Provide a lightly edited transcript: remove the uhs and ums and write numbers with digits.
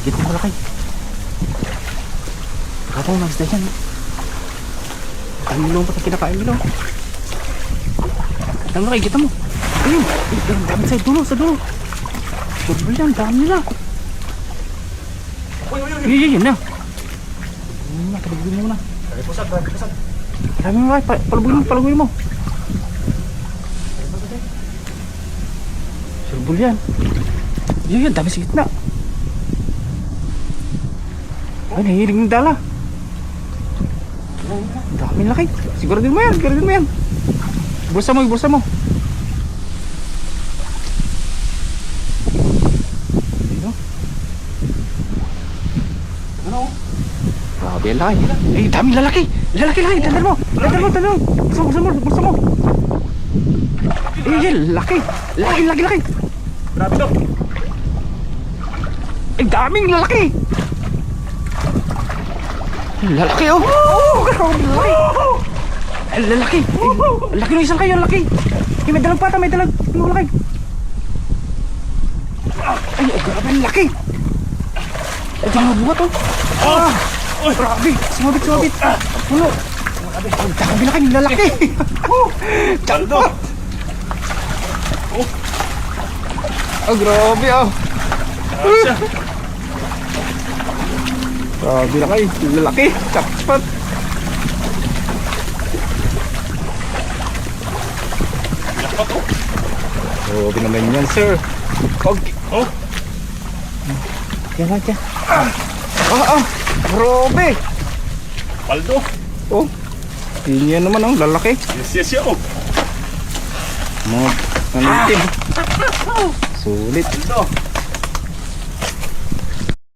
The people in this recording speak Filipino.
Higit na malaki. Katong ng isda yan. Ang milong pati kinakain milong. Ang malaki, kita mo. Ayun, dami sa dulo, sa dulo. Turbol yan, dami nila. Yun na. Palagugin mo muna. Pusat. Dami mo, palagugin mo. Turbol yan. Yun, dami sa gitna. Ay, nahihilig ng dala. Dami laki. Siguradin mo yan. Bulsa mo. Ano? Grabe ang laki. Ay, dami lalaki. Lalaki. Tandaan mo. Bulsa mo. Ay, laki. Laki. Grabe to. Ay, daming lalaki. Lalaki oh. Grabe lalaki. Lalaki. Laki ng isang kayo, lalaki. Ay, may dalag pata, Lalaki. Ay, grabe ang laki. Ay, di mga buhat oh. Grabe. Sumabit. Puno. Ang dami laki, lalaki. Jackpot. Grabe oh. Grabe na kayo, lalaki, jackpot. Grabe naman yan, sir. Oh. Yan. Grabe. Paldo. Oh, yun yan naman ang lalaki. Yes, oh. Mga nanitin. Sulit. Paldo.